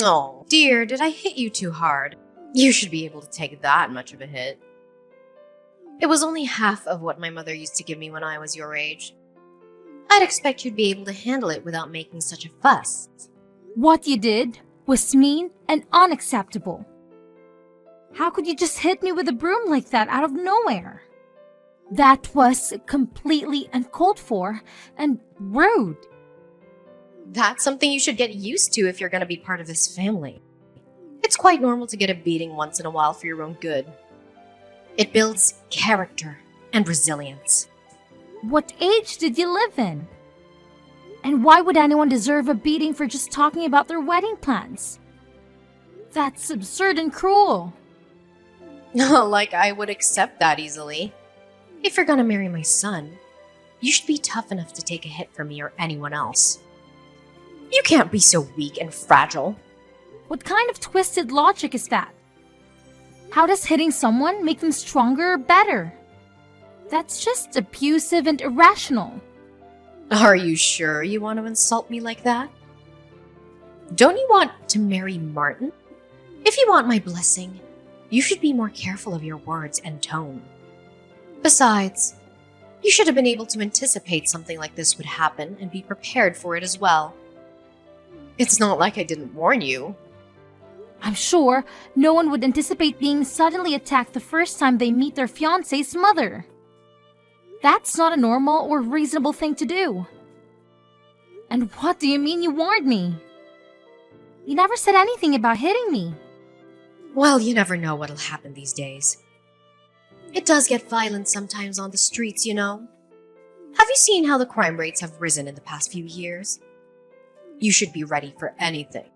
Oh, dear, did I hit you too hard? You should be able to take that much of a hit. It was only half of what my mother used to give me when I was your age. I'd expect you'd be able to handle it without making such a fuss. What you did was mean and unacceptable. How could you just hit me with a broom like that out of nowhere? That was completely uncalled for and rude. That's something you should get used to if you're going to be part of this family. It's quite normal to get a beating once in a while for your own good. It builds character and resilience. What age did you live in? And why would anyone deserve a beating for just talking about their wedding plans? That's absurd and cruel. Like I would accept that easily. If you're gonna marry my son, you should be tough enough to take a hit from me or anyone else. You can't be so weak and fragile. What kind of twisted logic is that? How does hitting someone make them stronger or better? That's just abusive and irrational. Are you sure you want to insult me like that? Don't you want to marry Martin? If you want my blessing, you should be more careful of your words and tone. Besides, you should have been able to anticipate something like this would happen and be prepared for it as well. It's not like I didn't warn you. I'm sure no one would anticipate being suddenly attacked the first time they meet their fiancé's mother. That's not a normal or reasonable thing to do. And what do you mean you warned me? You never said anything about hitting me. Well, you never know what'll happen these days. It does get violent sometimes on the streets, you know. Have you seen how the crime rates have risen in the past few years? You should be ready for anything.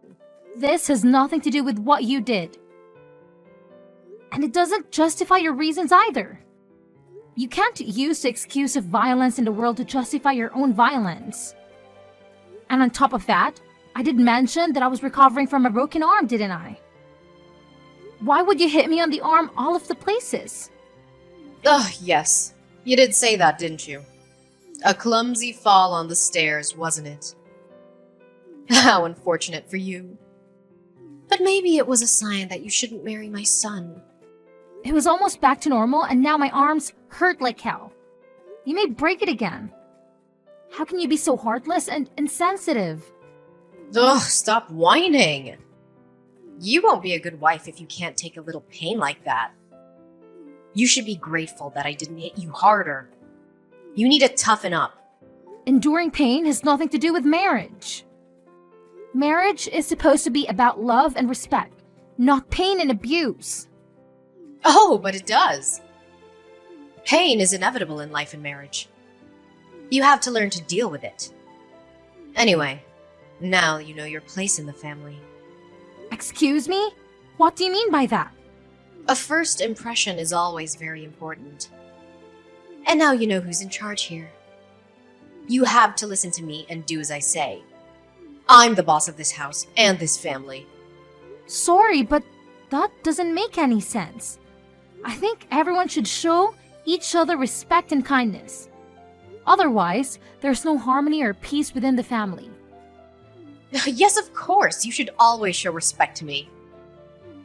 This has nothing to do with what you did. And it doesn't justify your reasons either. You can't use the excuse of violence in the world to justify your own violence. And on top of that, I did mention that I was recovering from a broken arm, didn't I? Why would you hit me on the arm all of the places? Ugh, yes. You did say that, didn't you? A clumsy fall on the stairs, wasn't it? How unfortunate for you. But maybe it was a sign that you shouldn't marry my son. It was almost back to normal, and now my arms hurt like hell. You may break it again. How can you be so heartless and insensitive? Ugh, stop whining. You won't be a good wife if you can't take a little pain like that. You should be grateful that I didn't hit you harder. You need to toughen up. Enduring pain has nothing to do with marriage. Marriage is supposed to be about love and respect, not pain and abuse. Oh, but it does. Pain is inevitable in life and marriage. You have to learn to deal with it. Anyway, now you know your place in the family. Excuse me? What do you mean by that? A first impression is always very important. And now you know who's in charge here. You have to listen to me and do as I say. I'm the boss of this house and this family. Sorry, but that doesn't make any sense. I think everyone should show each other respect and kindness. Otherwise, there's no harmony or peace within the family. Yes, of course, you should always show respect to me.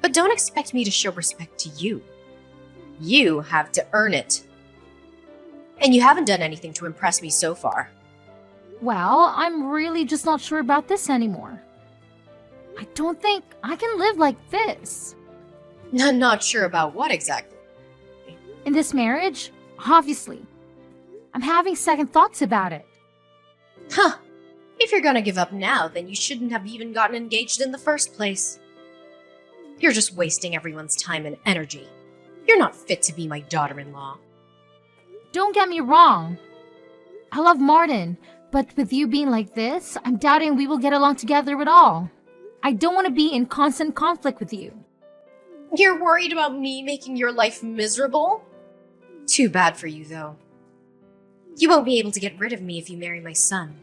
But don't expect me to show respect to you. You have to earn it. And you haven't done anything to impress me so far. Well, I'm really just not sure about this anymore. I don't think I can live like this. I'm not sure about what exactly. In this marriage, obviously. I'm having second thoughts about it. Huh. If you're gonna give up now, then you shouldn't have even gotten engaged in the first place. You're just wasting everyone's time and energy. You're not fit to be my daughter-in-law. Don't get me wrong. I love Martin, but with you being like this, I'm doubting we will get along together at all. I don't want to be in constant conflict with you. You're worried about me making your life miserable? Too bad for you, though. You won't be able to get rid of me if you marry my son.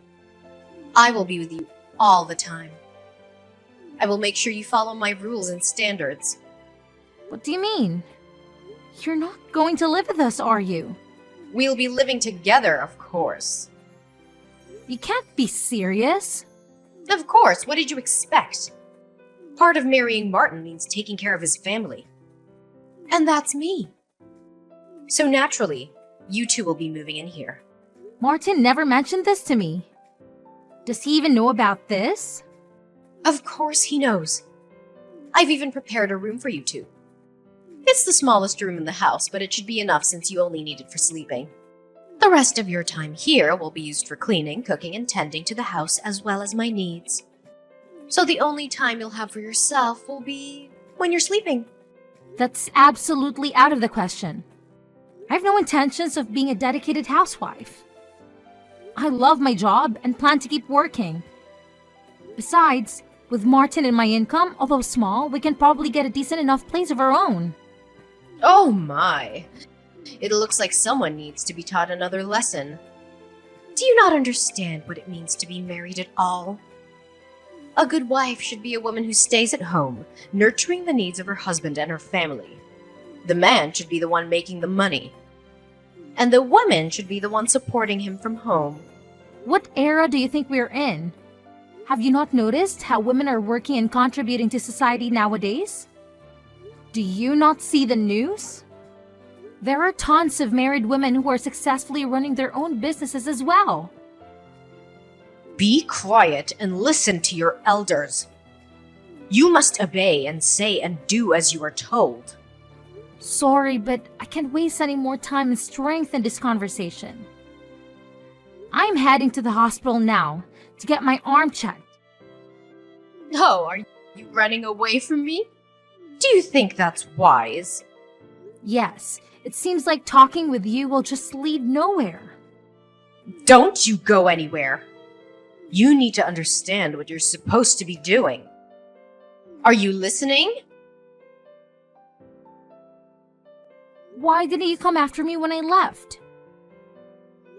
I will be with you all the time. I will make sure you follow my rules and standards. What do you mean? You're not going to live with us, are you? We'll be living together, of course. You can't be serious. Of course, what did you expect? Part of marrying Martin means taking care of his family. And that's me. So naturally, you two will be moving in here. Martin never mentioned this to me. Does he even know about this? Of course he knows. I've even prepared a room for you two. It's the smallest room in the house, but it should be enough since you only need it for sleeping. The rest of your time here will be used for cleaning, cooking, and tending to the house as well as my needs. So the only time you'll have for yourself will be when you're sleeping. That's absolutely out of the question. I have no intentions of being a dedicated housewife. I love my job and plan to keep working. Besides, with Martin and my income, although small, we can probably get a decent enough place of our own. Oh my! It looks like someone needs to be taught another lesson. Do you not understand what it means to be married at all? A good wife should be a woman who stays at home, nurturing the needs of her husband and her family. The man should be the one making the money. And the woman should be the one supporting him from home. What era do you think we're in? Have you not noticed how women are working and contributing to society nowadays? Do you not see the news? There are tons of married women who are successfully running their own businesses as well. Be quiet and listen to your elders. You must obey and say and do as you are told. Sorry, but I can't waste any more time and strength in this conversation. I'm heading to the hospital now to get my arm checked. Oh, are you running away from me? Do you think that's wise? Yes, it seems like talking with you will just lead nowhere. Don't you go anywhere. You need to understand what you're supposed to be doing. Are you listening? Why didn't you come after me when I left?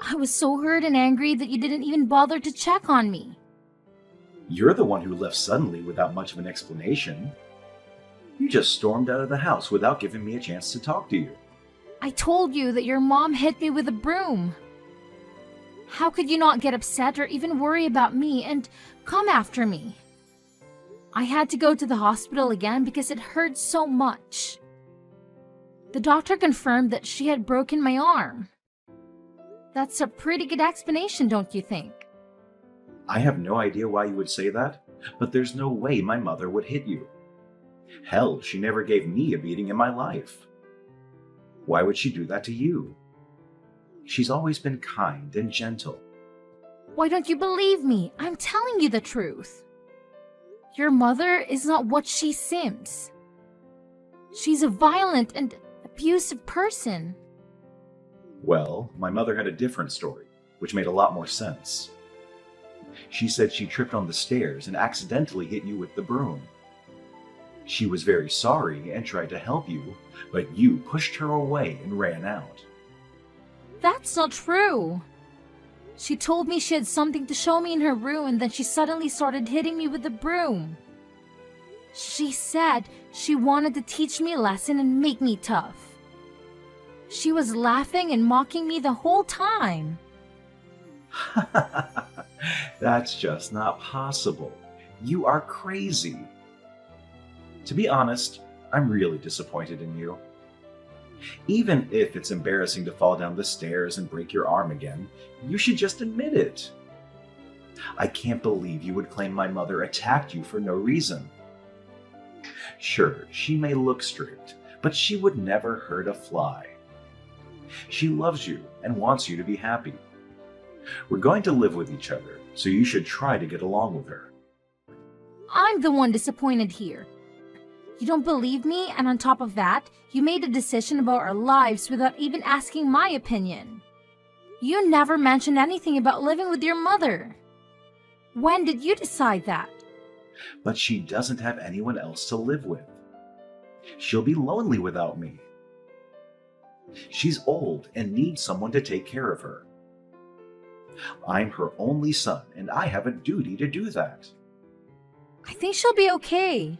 I was so hurt and angry that you didn't even bother to check on me. You're the one who left suddenly without much of an explanation. You just stormed out of the house without giving me a chance to talk to you. I told you that your mom hit me with a broom. How could you not get upset or even worry about me and come after me? I had to go to the hospital again because it hurt so much. The doctor confirmed that she had broken my arm. That's a pretty good explanation, don't you think? I have no idea why you would say that, but there's no way my mother would hit you. Hell, she never gave me a beating in my life. Why would she do that to you? She's always been kind and gentle. Why don't you believe me? I'm telling you the truth. Your mother is not what she seems. She's a violent and abusive person. Well, my mother had a different story, which made a lot more sense. She said she tripped on the stairs and accidentally hit you with the broom. She was very sorry and tried to help you, but you pushed her away and ran out. That's not true. She told me she had something to show me in her room and then she suddenly started hitting me with the broom. She said she wanted to teach me a lesson and make me tough. She was laughing and mocking me the whole time. That's just not possible. You are crazy. To be honest, I'm really disappointed in you. Even if it's embarrassing to fall down the stairs and break your arm again, you should just admit it. I can't believe you would claim my mother attacked you for no reason. Sure, she may look strict, but she would never hurt a fly. She loves you and wants you to be happy. We're going to live with each other, so you should try to get along with her. I'm the one disappointed here. You don't believe me, and on top of that, you made a decision about our lives without even asking my opinion. You never mentioned anything about living with your mother. When did you decide that? But she doesn't have anyone else to live with. She'll be lonely without me. She's old and needs someone to take care of her. I'm her only son, and I have a duty to do that. I think she'll be okay.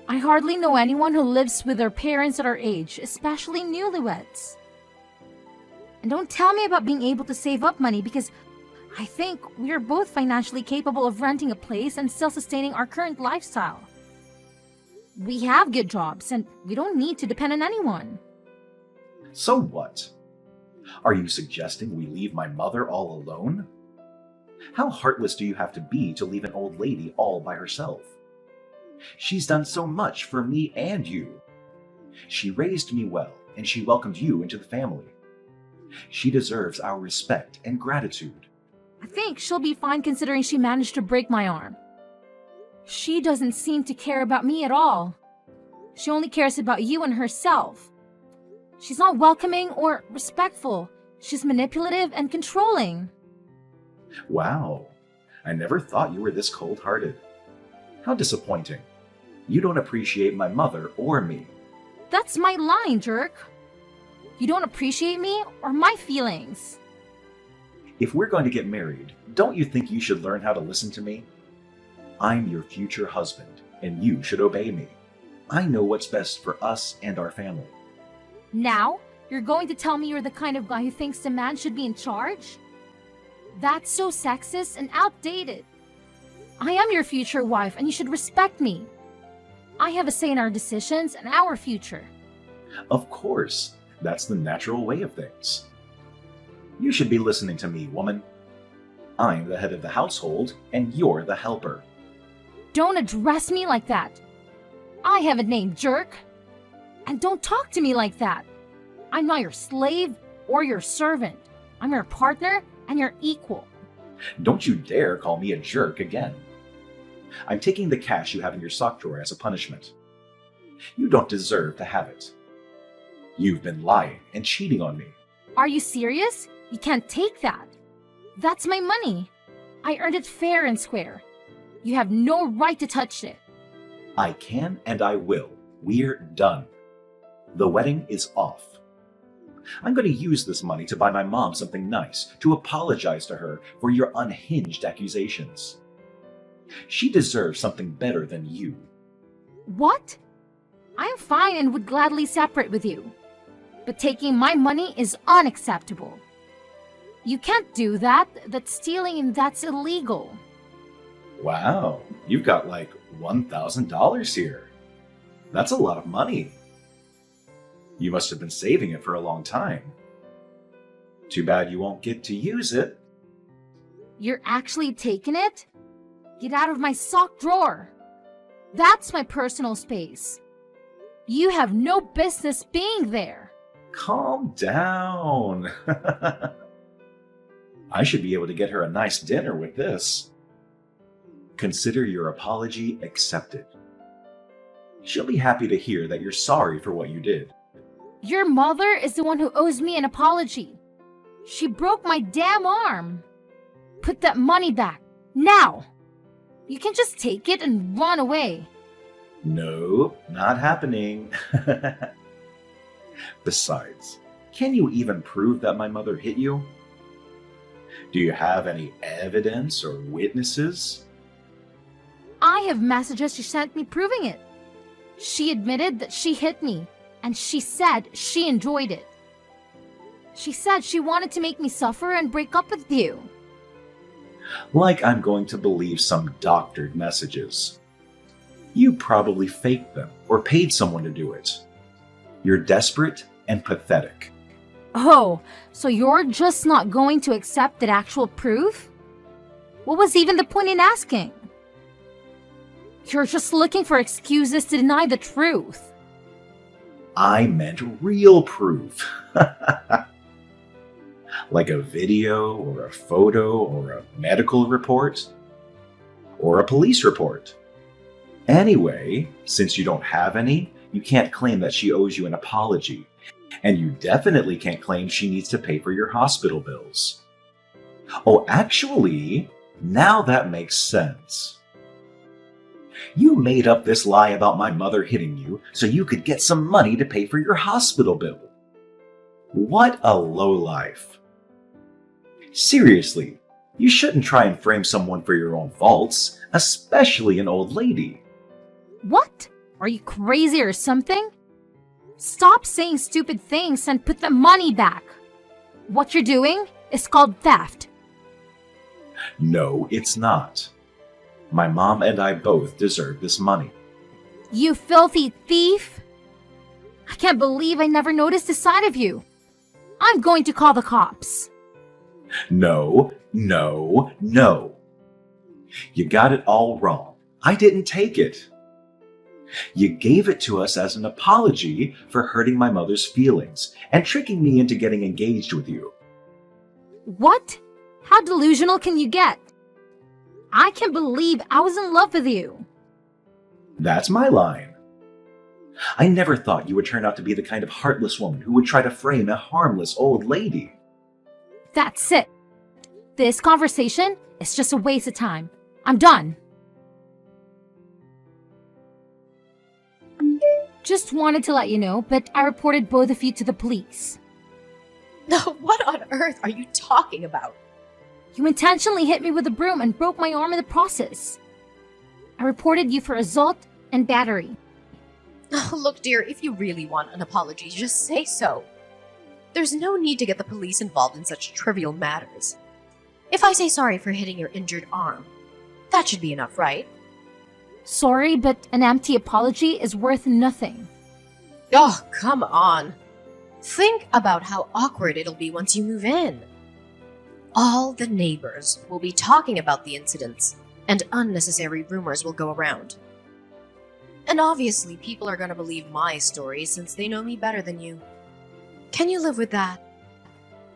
I hardly know anyone who lives with their parents at our age, especially newlyweds. And don't tell me about being able to save up money because I think we are both financially capable of renting a place and still sustaining our current lifestyle. We have good jobs, and we don't need to depend on anyone. So what? Are you suggesting we leave my mother all alone? How heartless do you have to be to leave an old lady all by herself? She's done so much for me and you. She raised me well, and she welcomed you into the family. She deserves our respect and gratitude. I think she'll be fine considering she managed to break my arm. She doesn't seem to care about me at all. She only cares about you and herself. She's not welcoming or respectful. She's manipulative and controlling. Wow, I never thought you were this cold-hearted. How disappointing. You don't appreciate my mother or me. That's my line, jerk. You don't appreciate me or my feelings. If we're going to get married, don't you think you should learn how to listen to me? I'm your future husband, and you should obey me. I know what's best for us and our family. Now, you're going to tell me you're the kind of guy who thinks a man should be in charge? That's so sexist and outdated. I am your future wife, and you should respect me. I have a say in our decisions and our future. Of course, that's the natural way of things. You should be listening to me, woman. I'm the head of the household, and you're the helper. Don't address me like that. I have a name, jerk. And don't talk to me like that. I'm not your slave or your servant. I'm your partner and your equal. Don't you dare call me a jerk again. I'm taking the cash you have in your sock drawer as a punishment. You don't deserve to have it. You've been lying and cheating on me. Are you serious? You can't take that. That's my money. I earned it fair and square. You have no right to touch it. I can and I will. We're done. The wedding is off. I'm going to use this money to buy my mom something nice, to apologize to her for your unhinged accusations. She deserves something better than you. What? I'm fine and would gladly separate with you. But taking my money is unacceptable. You can't do that. That's stealing and that's illegal. Wow, you've got like $1,000 here. That's a lot of money. You must have been saving it for a long time. Too bad you won't get to use it. You're actually taking it? Get out of my sock drawer. That's my personal space. You have no business being there. Calm down. I should be able to get her a nice dinner with this. Consider your apology accepted. She'll be happy to hear that you're sorry for what you did. Your mother is the one who owes me an apology. She broke my damn arm. Put that money back, now. You can just take it and run away. No, not happening. Besides, can you even prove that my mother hit you? Do you have any evidence or witnesses? I have messages she sent me proving it. She admitted that she hit me, and she said she enjoyed it. She said she wanted to make me suffer and break up with you. Like I'm going to believe some doctored messages. You probably faked them or paid someone to do it. You're desperate and pathetic. Oh, so you're just not going to accept that actual proof? What was even the point in asking? You're just looking for excuses to deny the truth. I meant real proof. Like a video or a photo or a medical report or a police report. Anyway, since you don't have any, you can't claim that she owes you an apology. And you definitely can't claim she needs to pay for your hospital bills. Oh, actually, now that makes sense. You made up this lie about my mother hitting you so you could get some money to pay for your hospital bill. What a lowlife. Seriously, you shouldn't try and frame someone for your own faults, especially an old lady. What? Are you crazy or something? Stop saying stupid things and put the money back. What you're doing is called theft. No, it's not. My mom and I both deserve this money. You filthy thief! I can't believe I never noticed this side of you. I'm going to call the cops. No, no, no. You got it all wrong. I didn't take it. You gave it to us as an apology for hurting my mother's feelings and tricking me into getting engaged with you. What? How delusional can you get? I can't believe I was in love with you. That's my line. I never thought you would turn out to be the kind of heartless woman who would try to frame a harmless old lady. That's it. This conversation is just a waste of time. I'm done. Just wanted to let you know, but I reported both of you to the police. What on earth are you talking about? You intentionally hit me with a broom and broke my arm in the process. I reported you for assault and battery. Look, dear, if you really want an apology, just say so. There's no need to get the police involved in such trivial matters. If I say sorry for hitting your injured arm, that should be enough, right? Sorry, but an empty apology is worth nothing. Oh, come on. Think about how awkward it'll be once you move in. All the neighbors will be talking about the incidents, and unnecessary rumors will go around. And obviously, people are going to believe my story since they know me better than you. Can you live with that?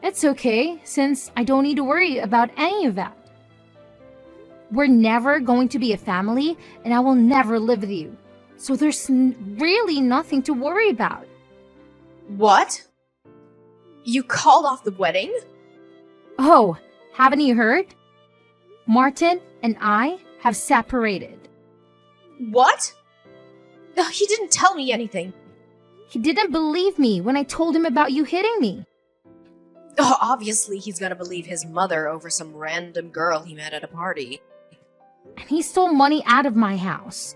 It's okay, since I don't need to worry about any of that. We're never going to be a family, and I will never live with you. So there's really nothing to worry about. What? You called off the wedding? Oh, haven't you heard? Martin and I have separated. What? He didn't tell me anything. He didn't believe me when I told him about you hitting me. Oh, obviously, he's gonna believe his mother over some random girl he met at a party. And he stole money out of my house.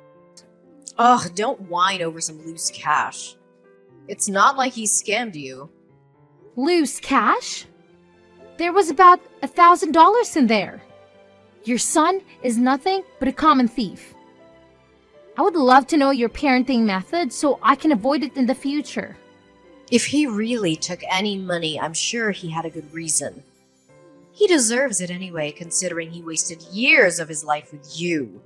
Ugh, don't whine over some loose cash. It's not like he scammed you. Loose cash? There was about $1,000 in there. Your son is nothing but a common thief. I would love to know your parenting method so I can avoid it in the future. If he really took any money, I'm sure he had a good reason. He deserves it anyway, considering he wasted years of his life with you.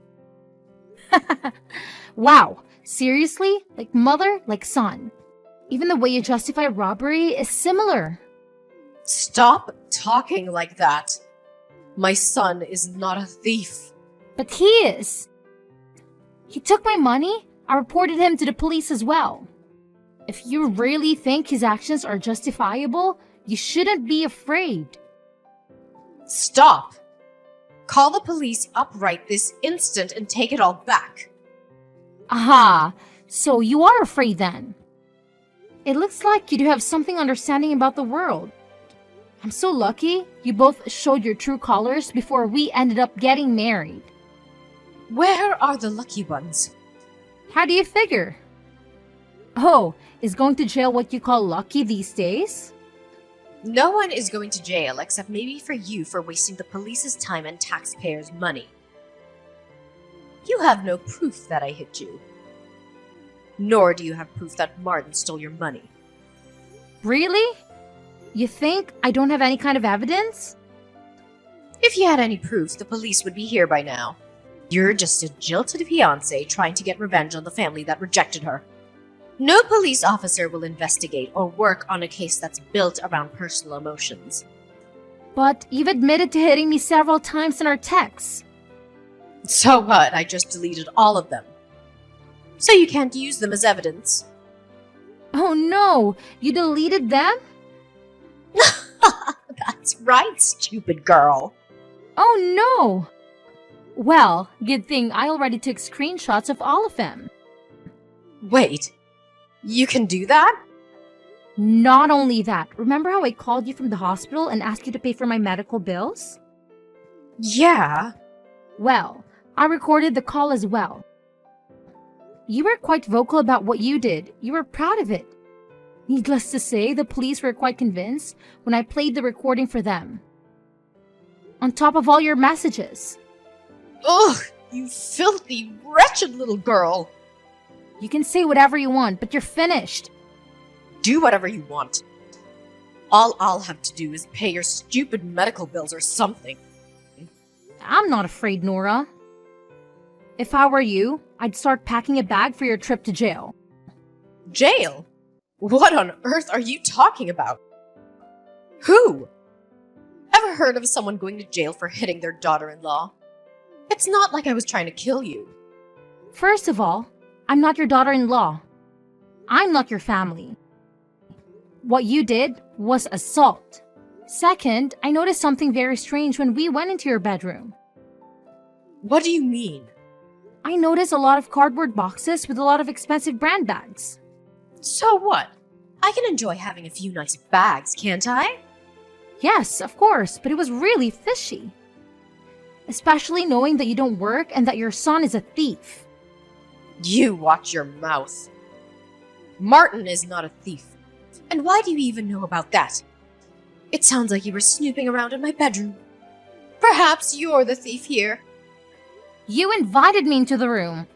Wow, seriously? Like mother, like son. Even the way you justify robbery is similar. Stop talking like that. My son is not a thief. But he is. He took my money. I reported him to the police as well. If you really think his actions are justifiable, you shouldn't be afraid. Stop! Call the police up right this instant and take it all back. Aha! So you are afraid then? It looks like you do have something understanding about the world. I'm so lucky you both showed your true colors before we ended up getting married. Where are the lucky ones? How do you figure? Oh, is going to jail what you call lucky these days? No one is going to jail except maybe for you for wasting the police's time and taxpayers' money. You have no proof that I hit you. Nor do you have proof that Martin stole your money. Really? You think I don't have any kind of evidence? If you had any proof, the police would be here by now. You're just a jilted fiancé trying to get revenge on the family that rejected her. No police officer will investigate or work on a case that's built around personal emotions. But you've admitted to hitting me several times in our texts. So what? I just deleted all of them. So you can't use them as evidence. Oh no! You deleted them? That's right, stupid girl. Oh no! Well, good thing I already took screenshots of all of them. Wait, you can do that? Not only that, remember how I called you from the hospital and asked you to pay for my medical bills? Yeah. Well, I recorded the call as well. You were quite vocal about what you did. You were proud of it. Needless to say, the police were quite convinced when I played the recording for them. On top of all your messages. Ugh, you filthy, wretched little girl. You can say whatever you want, but you're finished. Do whatever you want. All I'll have to do is pay your stupid medical bills or something. I'm not afraid, Nora. If I were you, I'd start packing a bag for your trip to jail. Jail? What on earth are you talking about? Who? Ever heard of someone going to jail for hitting their daughter-in-law? It's not like I was trying to kill you. First of all, I'm not your daughter-in-law. I'm not your family. What you did was assault. Second, I noticed something very strange when we went into your bedroom. What do you mean? I noticed a lot of cardboard boxes with a lot of expensive brand bags. So what? I can enjoy having a few nice bags, can't I? Yes, of course, but it was really fishy. Especially knowing that you don't work and that your son is a thief. You watch your mouth. Martin is not a thief. And why do you even know about that? It sounds like you were snooping around in my bedroom. Perhaps you're the thief here. You invited me into the room.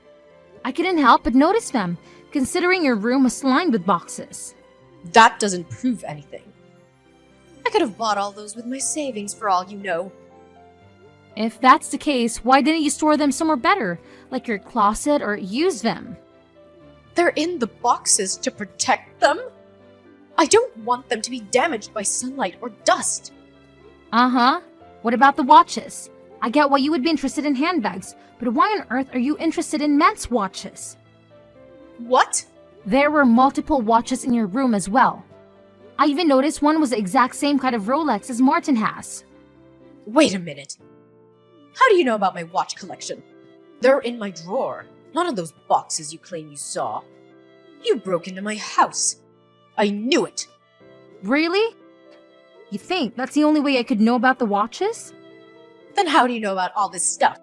I couldn't help but notice them, considering your room was lined with boxes. That doesn't prove anything. I could have bought all those with my savings for all you know. If that's the case, why didn't you store them somewhere better, like your closet, or use them? They're in the boxes to protect them. I don't want them to be damaged by sunlight or dust. Uh-huh. What about the watches? I get why you would be interested in handbags, but why on earth are you interested in men's watches? What? There were multiple watches in your room as well. I even noticed one was the exact same kind of Rolex as Martin has. Wait a minute. How do you know about my watch collection? They're in my drawer, not in those boxes you claim you saw. You broke into my house. I knew it. Really? You think that's the only way I could know about the watches? Then how do you know about all this stuff?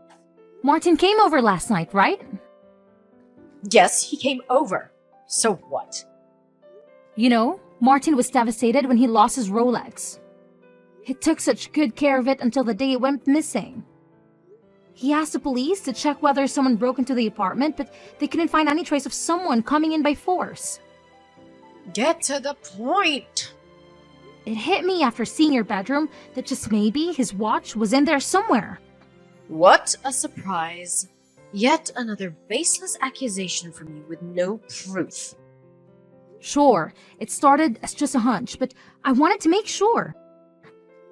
Martin came over last night, right? Yes, he came over. So what? You know, Martin was devastated when he lost his Rolex. He took such good care of it until the day it went missing. He asked the police to check whether someone broke into the apartment, but they couldn't find any trace of someone coming in by force. Get to the point. It hit me after seeing your bedroom that just maybe his watch was in there somewhere. What a surprise. Yet another baseless accusation from you with no proof. Sure, it started as just a hunch, but I wanted to make sure.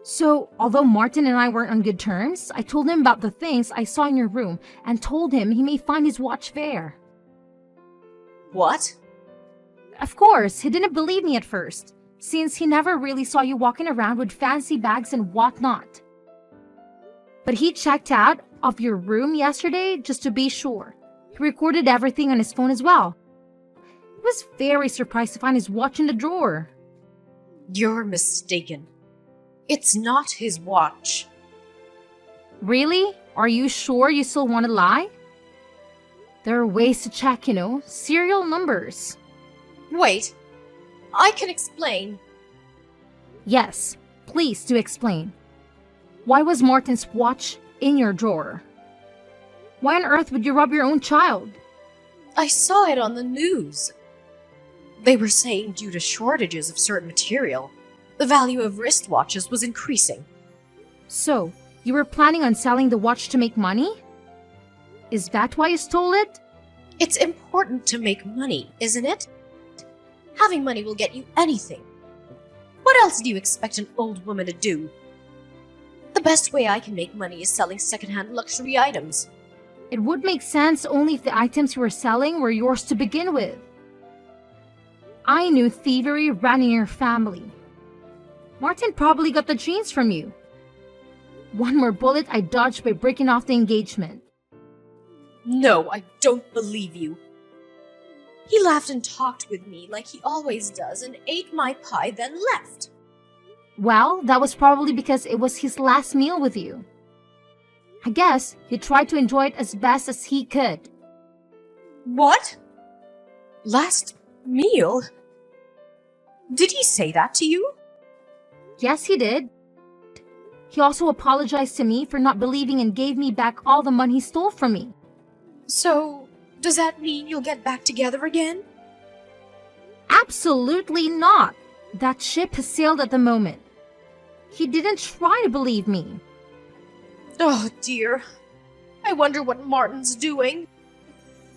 So, although Martin and I weren't on good terms, I told him about the things I saw in your room and told him he may find his watch there. What? Of course, he didn't believe me at first, since he never really saw you walking around with fancy bags and whatnot. But he checked out of your room yesterday just to be sure. He recorded everything on his phone as well. He was very surprised to find his watch in the drawer. You're mistaken. It's not his watch. Really? Are you sure you still want to lie? There are ways to check, serial numbers. Wait, I can explain. Yes, please do explain. Why was Martin's watch in your drawer? Why on earth would you rob your own child? I saw it on the news. They were saying due to shortages of certain material, the value of wristwatches was increasing. So, you were planning on selling the watch to make money? Is that why you stole it? It's important to make money, isn't it? Having money will get you anything. What else do you expect an old woman to do? The best way I can make money is selling secondhand luxury items. It would make sense only if the items you were selling were yours to begin with. I knew thievery ran in your family. Martin probably got the genes from you. One more bullet I dodged by breaking off the engagement. No, I don't believe you. He laughed and talked with me like he always does and ate my pie, then left. Well, that was probably because it was his last meal with you. I guess he tried to enjoy it as best as he could. What? Last meal? Did he say that to you? Yes, he did. He also apologized to me for not believing and gave me back all the money he stole from me. So, Does that mean you'll get back together again? Absolutely not. That ship has sailed at the moment. He didn't try to believe me. Oh dear. I wonder what Martin's doing.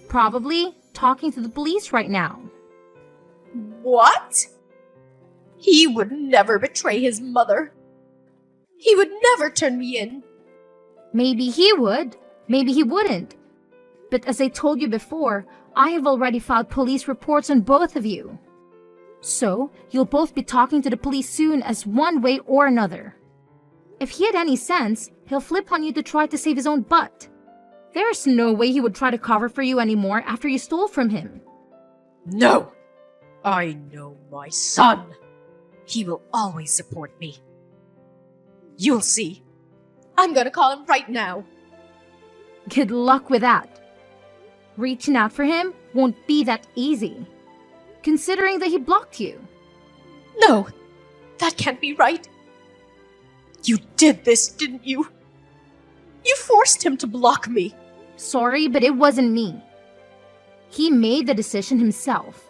Probably talking to the police right now. What? He would never betray his mother. He would never turn me in. Maybe he would, maybe he wouldn't. But as I told you before, I have already filed police reports on both of you. So, you'll both be talking to the police soon as one way or another. If he had any sense, he'll flip on you to try to save his own butt. There's no way he would try to cover for you anymore after you stole from him. No! I know my son. He will always support me. You'll see. I'm gonna call him right now. Good luck with that. Reaching out for him won't be that easy, considering that he blocked you. No, that can't be right. You did this, didn't you? You forced him to block me. Sorry, but it wasn't me. He made the decision himself.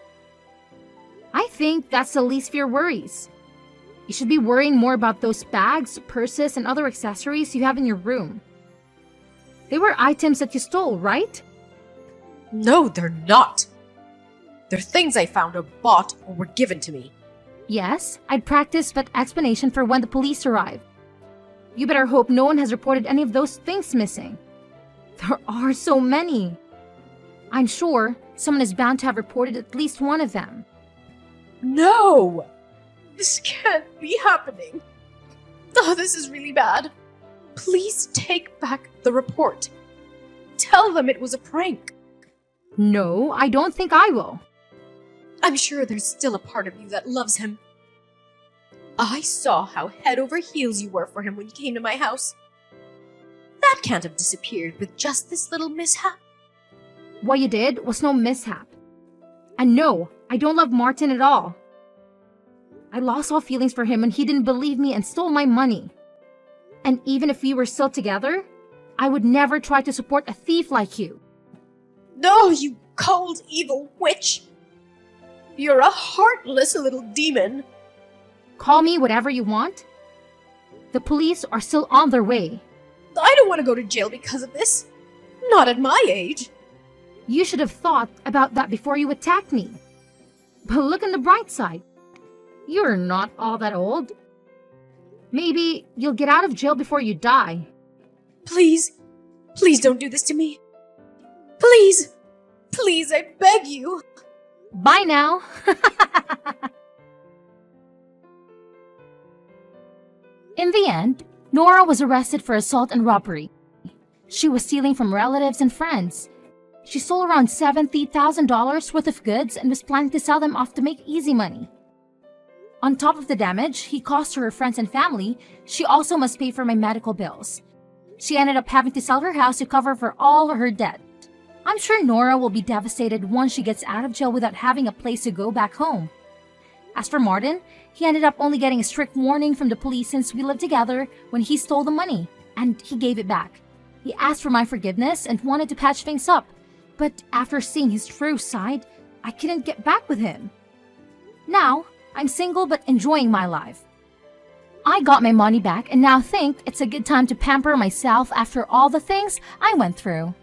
I think that's the least of your worries. You should be worrying more about those bags, purses, and other accessories you have in your room. They were items that you stole, right? No, they're not. They're things I found or bought or were given to me. Yes, I'd practice that explanation for when the police arrive. You better hope no one has reported any of those things missing. There are so many. I'm sure someone is bound to have reported at least one of them. No! This can't be happening. Oh, this is really bad. Please take back the report. Tell them it was a prank. No, I don't think I will. I'm sure there's still a part of you that loves him. I saw how head over heels you were for him when you came to my house. That can't have disappeared with just this little mishap. What you did was no mishap. And no, I don't love Martin at all. I lost all feelings for him when he didn't believe me and stole my money. And even if we were still together, I would never try to support a thief like you. No, you cold, evil witch! You're a heartless little demon. Call me whatever you want. The police are still on their way. I don't want to go to jail because of this. Not at my age. You should have thought about that before you attacked me. But look on the bright side. You're not all that old. Maybe you'll get out of jail before you die. Please, please don't do this to me. Please, please, I beg you. Bye now. In the end, Nora was arrested for assault and robbery. She was stealing from relatives and friends. She stole around $70,000 worth of goods and was planning to sell them off to make easy money. On top of the damage he caused to her friends and family, she also must pay for my medical bills. She ended up having to sell her house to cover for all her debt. I'm sure Nora will be devastated once she gets out of jail without having a place to go back home. As for Martin, he ended up only getting a strict warning from the police since we lived together when he stole the money, and he gave it back. He asked for my forgiveness and wanted to patch things up, but after seeing his true side, I couldn't get back with him. Now, I'm single but enjoying my life. I got my money back and now think it's a good time to pamper myself after all the things I went through.